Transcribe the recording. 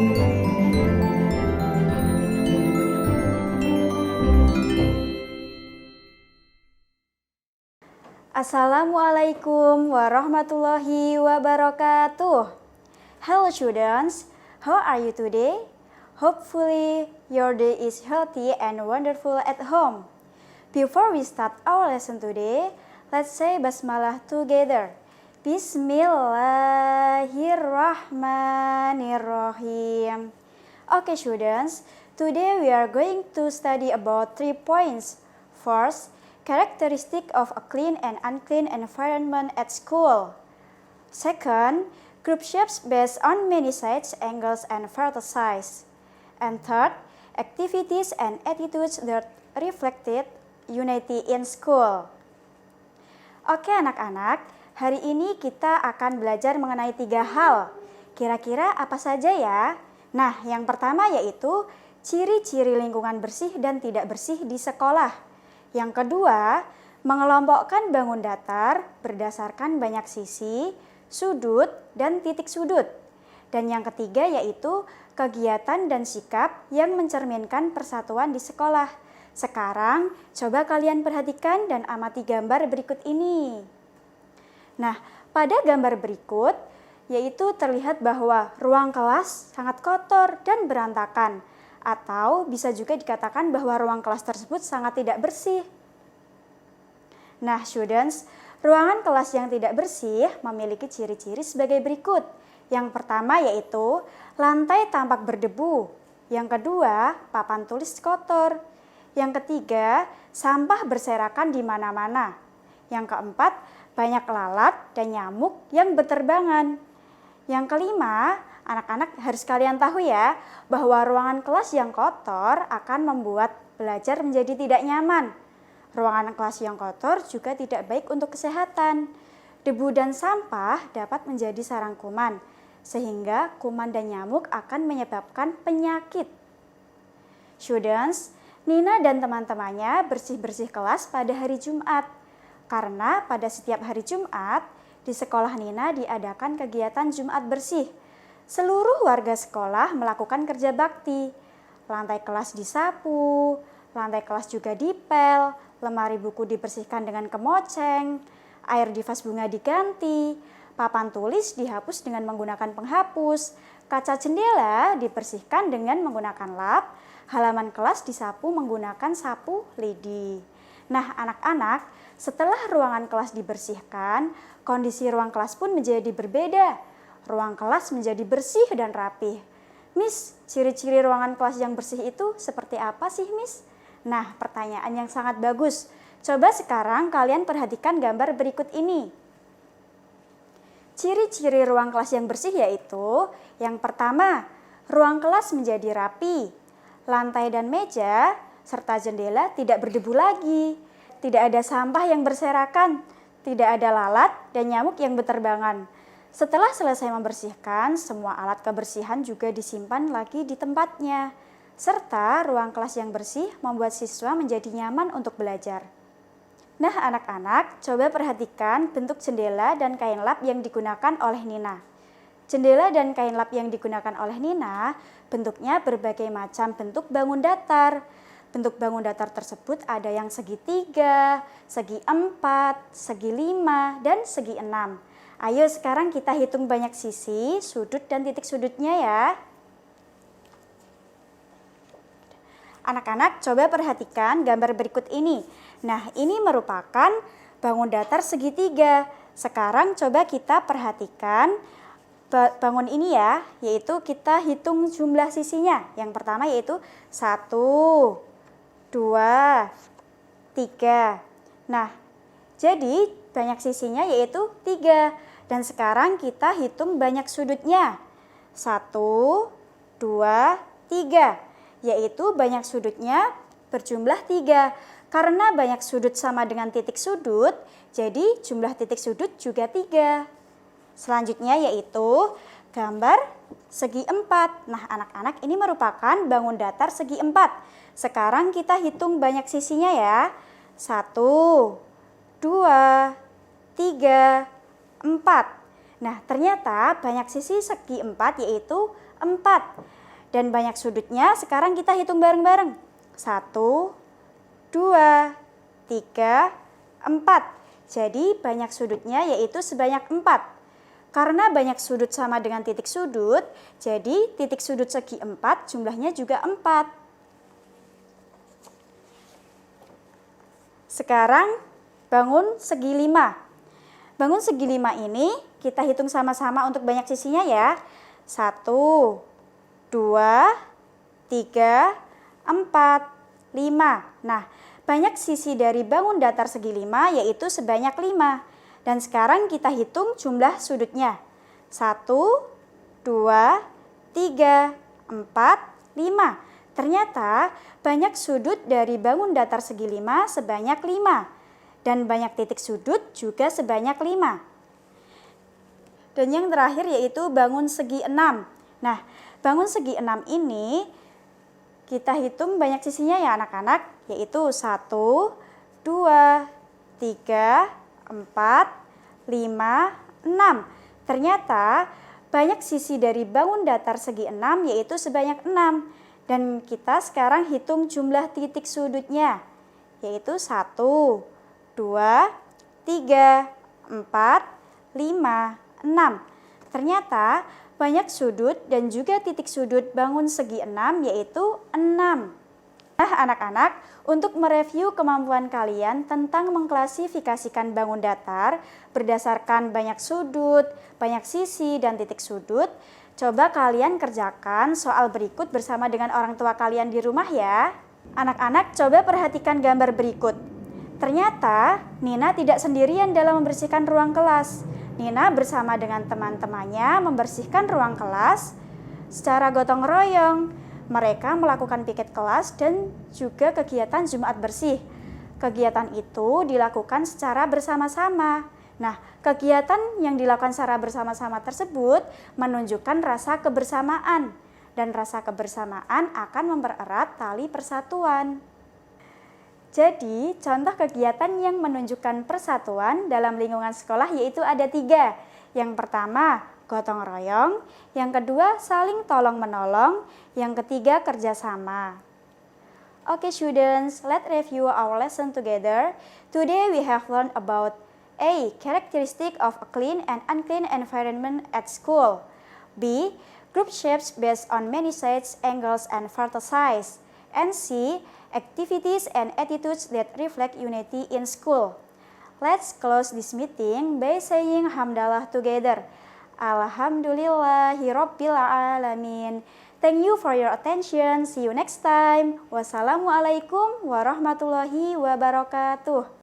Assalamualaikum warahmatullahi wabarakatuh. Hello students, how are you today? Hopefully your day is healthy and wonderful at home. Before we start our lesson today, let's say basmalah together. Bismillahirrahmanirrahim. Okay students, today we are going to study about 3 points. First, characteristic of a clean and unclean environment at school. Second, group shapes based on many sides, angles, and vertices. And third, activities and attitudes that reflected unity in school. Oke anak-anak, hari ini kita akan belajar mengenai 3 hal. Kira-kira apa saja ya? Nah, yang pertama yaitu ciri-ciri lingkungan bersih dan tidak bersih di sekolah. Yang kedua, mengelompokkan bangun datar berdasarkan banyak sisi, sudut, dan titik sudut. Dan yang ketiga yaitu kegiatan dan sikap yang mencerminkan persatuan di sekolah. Sekarang, coba kalian perhatikan dan amati gambar berikut ini. Nah, pada gambar berikut, yaitu terlihat bahwa ruang kelas sangat kotor dan berantakan. Atau bisa juga dikatakan bahwa ruang kelas tersebut sangat tidak bersih. Nah, students, ruangan kelas yang tidak bersih memiliki ciri-ciri sebagai berikut. Yang pertama yaitu lantai tampak berdebu. Yang kedua, papan tulis kotor. Yang ketiga, sampah berserakan di mana-mana. Yang keempat, banyak lalat dan nyamuk yang berterbangan. Yang kelima, anak-anak harus kalian tahu ya, bahwa ruangan kelas yang kotor akan membuat belajar menjadi tidak nyaman. Ruangan kelas yang kotor juga tidak baik untuk kesehatan. Debu dan sampah dapat menjadi sarang kuman, sehingga kuman dan nyamuk akan menyebabkan penyakit. Students, Nina dan teman-temannya bersih-bersih kelas pada hari Jumat. Karena pada setiap hari Jumat, di sekolah Nina diadakan kegiatan Jumat bersih. Seluruh warga sekolah melakukan kerja bakti. Lantai kelas disapu, lantai kelas juga dipel, lemari buku dibersihkan dengan kemoceng, air di vas bunga diganti, papan tulis dihapus dengan menggunakan penghapus, kaca jendela dibersihkan dengan menggunakan lap, halaman kelas disapu menggunakan sapu lidi. Nah, anak-anak, setelah ruangan kelas dibersihkan, kondisi ruang kelas pun menjadi berbeda. Ruang kelas menjadi bersih dan rapih. Miss, ciri-ciri ruangan kelas yang bersih itu seperti apa sih, Miss? Nah, pertanyaan yang sangat bagus. Coba sekarang kalian perhatikan gambar berikut ini. Ciri-ciri ruang kelas yang bersih yaitu, yang pertama, ruang kelas menjadi rapi. Lantai dan meja serta jendela tidak berdebu lagi. Tidak ada sampah yang berserakan, tidak ada lalat dan nyamuk yang berterbangan. Setelah selesai membersihkan, semua alat kebersihan juga disimpan lagi di tempatnya. Serta ruang kelas yang bersih membuat siswa menjadi nyaman untuk belajar. Nah anak-anak, coba perhatikan bentuk jendela dan kain lap yang digunakan oleh Nina. Jendela dan kain lap yang digunakan oleh Nina bentuknya berbagai macam bentuk bangun datar. Bentuk bangun datar tersebut ada yang segi 3, segi 4, segi 5, dan segi 6. Ayo sekarang kita hitung banyak sisi, sudut, dan titik sudutnya ya. Anak-anak coba perhatikan gambar berikut ini. Nah, ini merupakan bangun datar segitiga. Sekarang coba kita perhatikan bangun ini ya, yaitu kita hitung jumlah sisinya. Yang pertama yaitu 1, 2, 3. Nah, jadi banyak sisinya yaitu 3. Dan sekarang kita hitung banyak sudutnya. 1, 2, 3. Yaitu banyak sudutnya berjumlah 3. Karena banyak sudut sama dengan titik sudut, jadi jumlah titik sudut juga 3. Selanjutnya yaitu gambar segi 4. Nah anak-anak, ini merupakan bangun datar segi 4. Sekarang kita hitung banyak sisinya ya. 1, 2, 3, 4. Nah, ternyata banyak sisi segi 4 yaitu 4. Dan banyak sudutnya sekarang kita hitung bareng-bareng. 1, 2, 3, 4. Jadi banyak sudutnya yaitu sebanyak 4. Karena banyak sudut sama dengan titik sudut, jadi titik sudut segi 4 jumlahnya juga 4. Sekarang bangun segi 5. Bangun segi 5 ini kita hitung sama-sama untuk banyak sisinya ya. 1, 2, 3, 4, 5. Nah, banyak sisi dari bangun datar segi 5 yaitu sebanyak 5. Dan sekarang kita hitung jumlah sudutnya. 1, 2, 3, 4, 5. Ternyata banyak sudut dari bangun datar segi 5 sebanyak 5. Dan banyak titik sudut juga sebanyak 5. Dan yang terakhir yaitu bangun segi 6. Nah, bangun segi 6 ini kita hitung banyak sisinya ya anak-anak, yaitu 1, 2, 3, 4, 5, 6. Ternyata banyak sisi dari bangun datar segi 6 yaitu sebanyak 6. Dan kita sekarang hitung jumlah titik sudutnya, yaitu 1, 2, 3, 4, 5, 6. Ternyata banyak sudut dan juga titik sudut bangun segi 6 yaitu 6. Nah anak-anak, untuk mereview kemampuan kalian tentang mengklasifikasikan bangun datar berdasarkan banyak sudut, banyak sisi, dan titik sudut, coba kalian kerjakan soal berikut bersama dengan orang tua kalian di rumah ya. Anak-anak coba perhatikan gambar berikut. Ternyata Nina tidak sendirian dalam membersihkan ruang kelas. Nina bersama dengan teman-temannya membersihkan ruang kelas secara gotong royong. Mereka melakukan piket kelas dan juga kegiatan Jumat bersih. Kegiatan itu dilakukan secara bersama-sama. Nah, kegiatan yang dilakukan secara bersama-sama tersebut menunjukkan rasa kebersamaan. Dan rasa kebersamaan akan mempererat tali persatuan. Jadi, contoh kegiatan yang menunjukkan persatuan dalam lingkungan sekolah yaitu ada 3. Yang pertama, gotong royong. Yang kedua, saling tolong-menolong. Yang ketiga, kerjasama. Okay, students, let's review our lesson together. Today, we have learned about A. Characteristic of a clean and unclean environment at school. B. Group shapes based on many sides, angles, and vertices. And C. Activities and attitudes that reflect unity in school. Let's close this meeting by saying hamdalah together. Alhamdulillahirabbil alamin. Thank you for your attention. See you next time. Wassalamualaikum warahmatullahi wabarakatuh.